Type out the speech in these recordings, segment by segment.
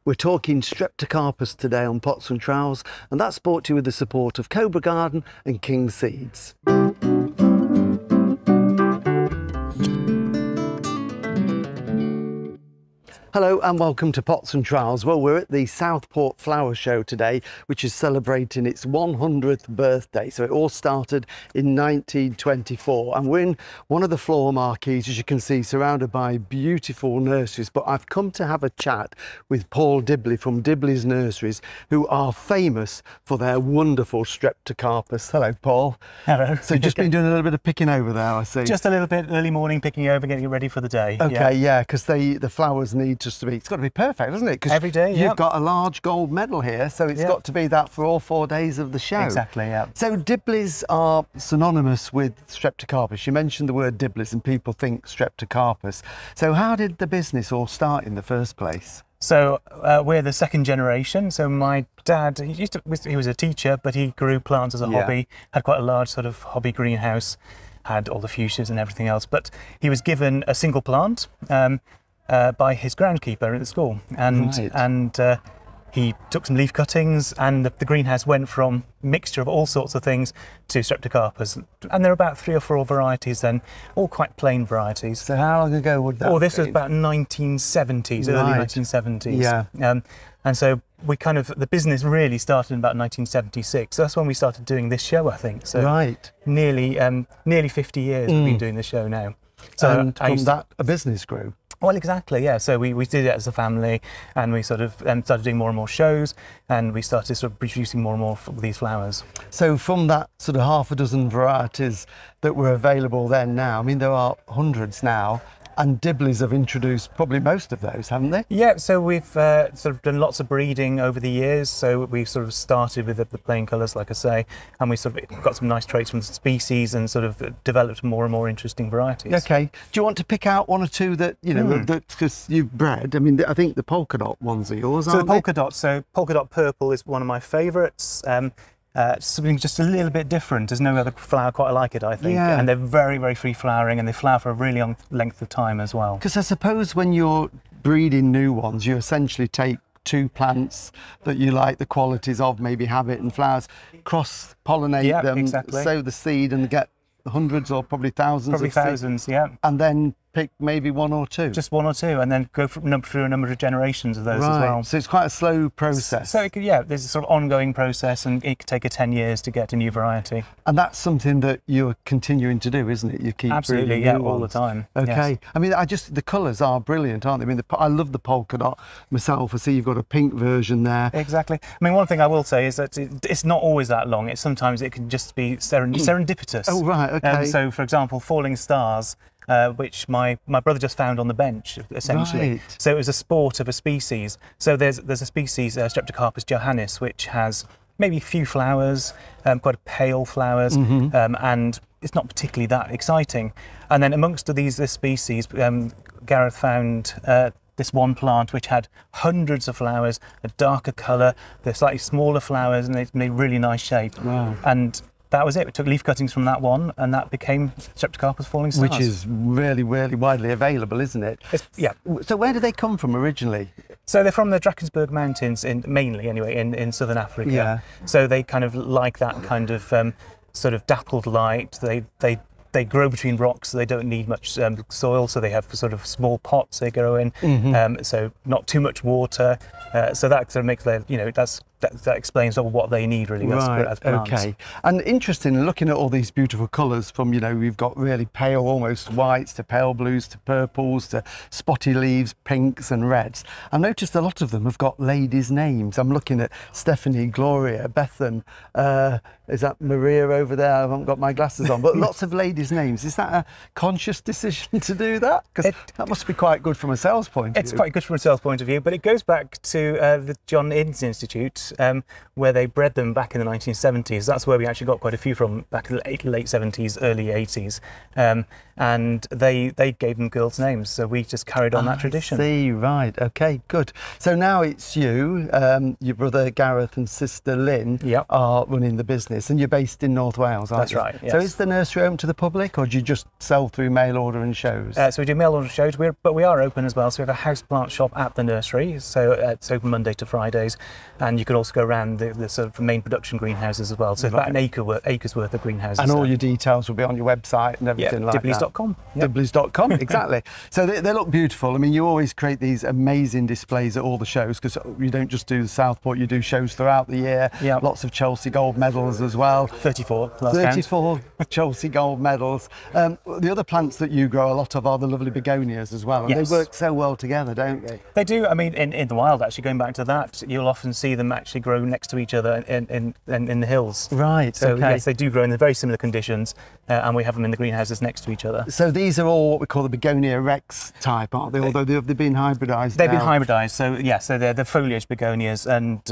We're talking Streptocarpus today on Pots and Trowels, and that's brought to you with the support of Cobra Garden and King Seeds. Hello and welcome to Pots and Trowels. Well, we're at the Southport Flower Show today, which is celebrating its 100th birthday. So it all started in 1924, and we're in one of the floor marquees, as you can see, surrounded by beautiful nurseries. But I've come to have a chat with Paul Dibley from Dibley's Nurseries, who are famous for their wonderful Streptocarpus. Hello, Paul. Hello. So you've just been doing a little bit of picking over there, I see. Just a little bit early morning, picking over, getting it ready for the day. Okay, yeah, because the flowers need just to be, it's got to be perfect, doesn't it? Every day, yeah. You've got a large gold medal here, so it's got to be that for all 4 days of the show. Exactly, yeah. So Dibleys are synonymous with Streptocarpus. You mentioned the word Dibleys and people think Streptocarpus. So how did the business all start in the first place? So we're the second generation. So my dad, he was a teacher, but he grew plants as a hobby, had quite a large sort of hobby greenhouse, had all the fuchsias and everything else, but he was given a single plant by his groundskeeper at the school, and he took some leaf cuttings, and the greenhouse went from a mixture of all sorts of things to Streptocarpus, and there are about 3 or 4 varieties then, all quite plain varieties. So how long ago would that this was about 1970s, early 1970s. Yeah. And so we kind of, the business really started in about 1976. So that's when we started doing this show, I think. So nearly 50 years we've been doing the show now. So and from that, a business grew. Well, exactly, yeah. So we did it as a family, and we sort of started doing more and more shows, and we started sort of producing more and more of these flowers. So from that sort of half a dozen varieties that were available then now, I mean, there are hundreds now, and Dibleys have introduced probably most of those, haven't they? Yeah, so we've sort of done lots of breeding over the years. So we sort of started with the plain colours, like I say, and we sort of got some nice traits from the species and sort of developed more and more interesting varieties. Okay, do you want to pick out 1 or 2 that, you know, because you've bred? I mean, I think the polka dot ones are yours, aren't they? So the polka dot, polka dot purple is one of my favourites. Something just a little bit different. There's no other flower quite like it, I think. Yeah. And they're very, very free flowering, and they flower for a really long length of time as well. Because I suppose when you're breeding new ones, you essentially take 2 plants that you like the qualities of, maybe habit and flowers, cross-pollinate them, sow the seed and get hundreds or probably thousands of thousands, seeds, and then pick maybe 1 or 2. Just 1 or 2, and then go through a number of generations of those as well. So it's quite a slow process. So it could, there's a sort of ongoing process, and it could take 10 years to get a new variety. And that's something that you're continuing to do, isn't it? You keep absolutely, new all the time. Okay. Yes. I mean, the colours are brilliant, aren't they? I mean, I love the polka dot myself. I see you've got a pink version there. Exactly. I mean, one thing I will say is that it's not always that long. Sometimes it can just be serendipitous. Oh, right, okay. So, for example, falling stars, which my brother just found on the bench, essentially. Right. So it was a sport of a species. So there's a species, Streptocarpus johannis, which has maybe a few flowers, quite pale flowers, and it's not particularly that exciting. And then amongst this species, Gareth found this one plant which had hundreds of flowers, a darker colour, they're slightly smaller flowers, and they made really nice shape. Wow. And that was it. We took leaf cuttings from that one, and that became Streptocarpus falling stars. Which is really, really widely available, isn't it? Yeah. So where do they come from originally? So they're from the Drakensberg Mountains, mainly anyway, in southern Africa. Yeah. So they kind of like that kind of sort of dappled light. They grow between rocks, so they don't need much soil, so they have sort of small pots they grow in, so not too much water. So that sort of makes their, that explains sort of what they need really as plants. Okay. And interesting, looking at all these beautiful colours from, we've got really pale, almost whites to pale blues to purples to spotty leaves, pinks and reds. I noticed a lot of them have got ladies' names. I'm looking at Stephanie, Gloria, Bethan, is that Maria over there? I haven't got my glasses on, but lots of ladies' names. Is that a conscious decision to do that? Because that must be quite good from a sales point of view. It's quite good from a sales point of view, but it goes back to the John Innes Institute, site where they bred them back in the 1970s. That's where we actually got quite a few from, back in the late 70s, early 80s. And they gave them girls' names, so we just carried on that tradition. See, right, okay, good. So now it's you, your brother Gareth and sister Lynn are running the business, and you're based in North Wales, aren't you? That's right, yes. So is the nursery open to the public, or do you just sell through mail order and shows? So we do mail order shows, but we are open as well. So we have a houseplant shop at the nursery, so it's open Monday to Fridays, and you can also go around the sort of main production greenhouses as well. So about an acre's worth of greenhouses. And all your details will be on your website and everything like that. Dibblies.com. Dibblies.com, exactly. So they look beautiful. I mean, you always create these amazing displays at all the shows, because you don't just do the Southport, you do shows throughout the year. Lots of Chelsea Gold medals as well. 34. 34 Chelsea Gold medals. The other plants that you grow a lot of are the lovely begonias as well. And they work so well together, don't they? They do. I mean, in the wild, actually, going back to that, you'll often see them actually grow next to each other in the hills. Right, so yes, they do grow in very similar conditions, and we have them in the greenhouses next to each other. So these are all what we call the begonia rex type, aren't they? Although they've been hybridised. They've been hybridised, so yes, so they're the foliage begonias, and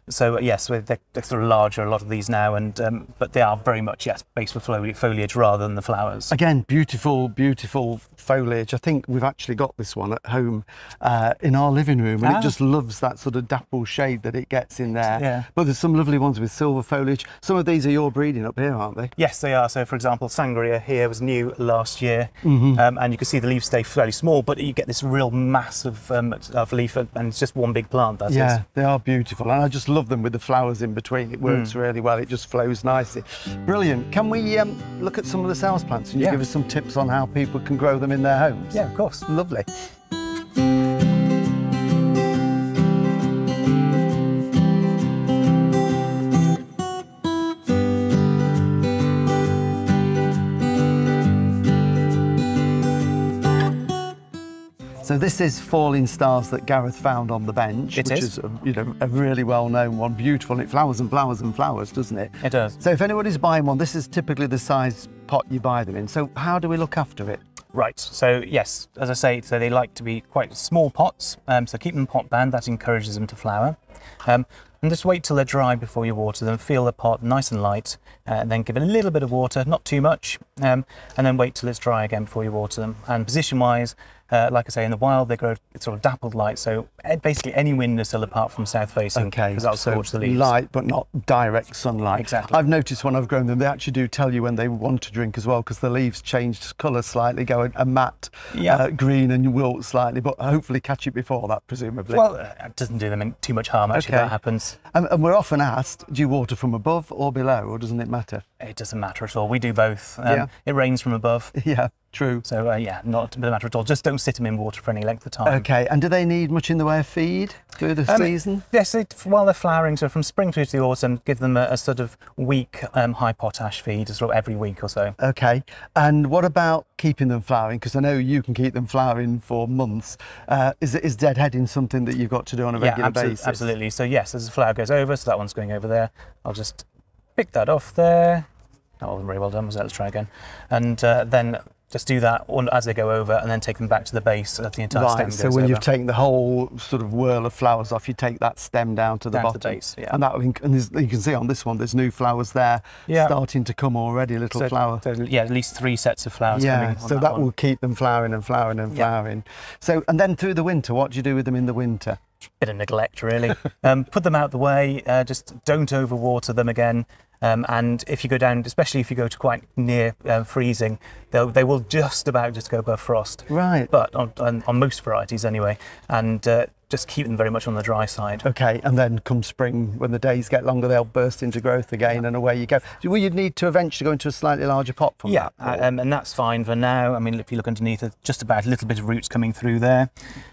so yes, they're sort of larger, a lot of these now, and but they are very much based with foliage rather than the flowers. Again, beautiful, beautiful foliage. I think we've actually got this one at home in our living room, and it just loves that sort of dapple shade that it gets in there. But there's some lovely ones with silver foliage. Some of these are your breeding up here, aren't they? Yes, they are. So for example, Sangria here was new last year, and you can see the leaves stay fairly small, but you get this real mass of leaf, and it's just one big plant. That is. They are beautiful, and I just love them with the flowers in between. It works really well. It just flows nicely. Brilliant. Can we look at some of the house plants, and you give us some tips on how people can grow them in their homes? Yeah, of course. Lovely. So this is Falling Stars that Gareth found on the bench, which is a really well-known one. Beautiful, and it flowers and flowers and flowers, doesn't it? It does. So if anybody's buying one, this is typically the size pot you buy them in. So how do we look after it? Right, so yes, as I say, so they like to be quite small pots, so keep them pot bound, that encourages them to flower. And just wait till they're dry before you water them. Feel the pot nice and light, and then give it a little bit of water, not too much, and then wait till it's dry again before you water them. And position-wise, like I say, in the wild they grow sort of dappled light, so basically any windowsill apart from south facing, because that'll scorch the leaves. Light, but not direct sunlight. Exactly. I've noticed when I've grown them, they actually do tell you when they want to drink as well, because the leaves change colour slightly, go a matte green and wilt slightly, but hopefully catch it before that, presumably. Well, it doesn't do them too much harm, actually, that happens. And we're often asked, do you water from above or below, or doesn't it matter? It doesn't matter at all. We do both. It rains from above. Yeah, true. So not a matter at all. Just don't sit them in water for any length of time. Okay, and do they need much in the way of feed through the season? Yes, while they're flowering, so from spring through to the autumn, give them a sort of weak high potash feed sort of every week or so. Okay, and what about keeping them flowering? Because I know you can keep them flowering for months. Is deadheading something that you've got to do on a regular basis? Absolutely. So yes, as the flower goes over, so that one's going over there, I'll just pick that off there. That wasn't very well done, was it? Let's try again. And then just do that as they go over, and then take them back to the base of the entire stem. So when you've taken the whole sort of whirl of flowers off, you take that stem down to the bottom. To the base, and you can see on this one, there's new flowers there starting to come already, little flower. So, at least 3 sets of flowers coming on so that will keep them flowering and flowering and flowering. So, and then through the winter, what do you do with them in the winter? Bit of neglect, really. Put them out the way, just don't overwater them again. And if you go down, especially if you go to quite near freezing, they will just about go above frost. Right. But on most varieties anyway, and just keep them very much on the dry side. Okay, and then come spring, when the days get longer, they'll burst into growth again, and away you go. Will you need to eventually go into a slightly larger pot from that? And that's fine for now. I mean, if you look underneath, there's just about a little bit of roots coming through there,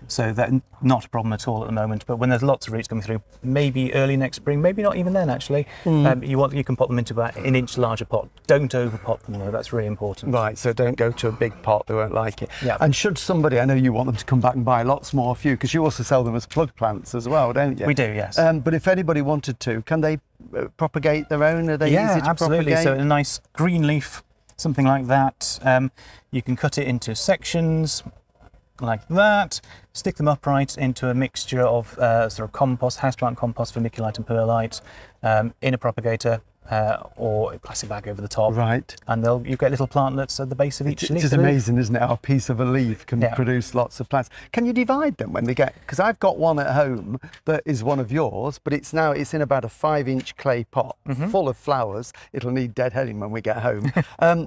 so that's not a problem at all at the moment. But when there's lots of roots coming through, maybe early next spring, maybe not even then actually, you can pot them into about an inch larger pot. Don't overpot them though, that's really important. Right, so don't go to a big pot, they won't like it. And should somebody, I know you want them to come back and buy lots more of you, because you also sell them as plug plants as well, don't you? We do, yes. But if anybody wanted to, can they propagate their own? Are they easy to absolutely. propagate? So a nice green leaf, something like that. You can cut it into sections, like that. Stick them upright into a mixture of sort of compost, houseplant compost, vermiculite and perlite, in a propagator. Or a plastic bag over the top. Right. And you get little plantlets at the base of each leaf. It is amazing, isn't it? How a piece of a leaf can produce lots of plants. Can you divide them when they get, because I've got one at home that is one of yours, but it's in about a 5-inch clay pot full of flowers. It'll need deadheading when we get home.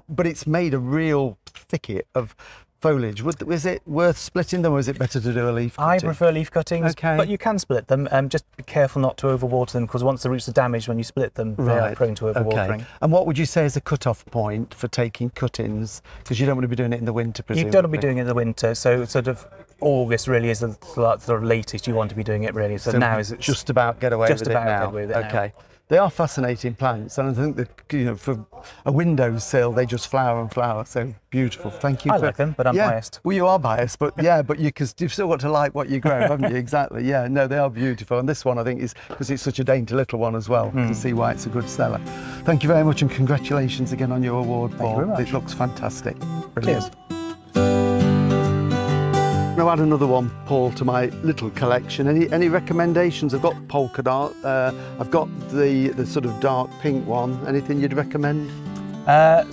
But it's made a real thicket of foliage. Was it worth splitting them, or is it better to do a leaf cutting? I prefer leaf cuttings, but you can split them. Just be careful not to overwater them, because once the roots are damaged when you split them, they are prone to overwatering. Okay. And what would you say is a cut-off point for taking cuttings? Because you don't want to be doing it in the winter, presumably. You don't want to be doing it in the winter, so sort of August really is the sort of latest you want to be doing it, really. So now is just about get away with it now. Okay. They are fascinating plants, and I think that for a windowsill they just flower and flower. So beautiful. Thank you. I like them, but I'm biased. Well, you are biased, but because you've still got to like what you grow, haven't you? Exactly. Yeah. No, they are beautiful, and this one I think is because it's such a dainty little one as well. To see why it's a good seller. Thank you very much, and congratulations again on your award, Paul. Thank you very much. It looks fantastic. Brilliant. Cheers. I'll add another one, Paul, to my little collection. Any recommendations? I've got polka dot. I've got the sort of dark pink one. Anything you'd recommend?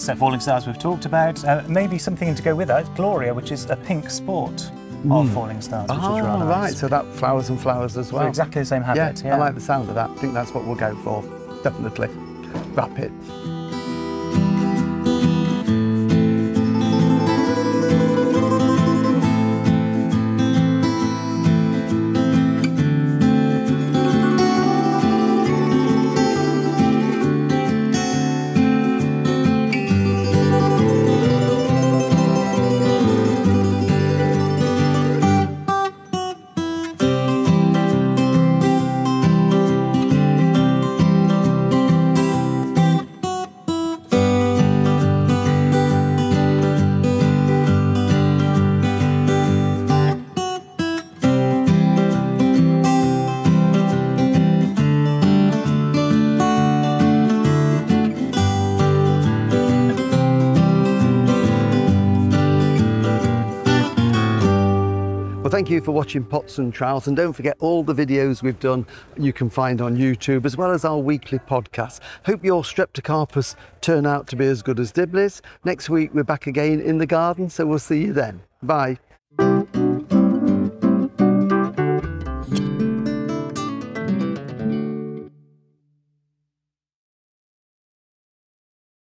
So falling stars we've talked about. Maybe something to go with that. Gloria, which is a pink sport of falling stars, which is rather nice. Right. So that flowers and flowers as well. So exactly the same habit. Yeah, I like the sound of that. I think that's what we'll go for. Definitely. Wrap it. Thank you for watching Pots and Trowels, and don't forget all the videos we've done you can find on YouTube, as well as our weekly podcast. Hope your Streptocarpus turn out to be as good as Dibley's. Next week we're back again in the garden, so we'll see you then. Bye.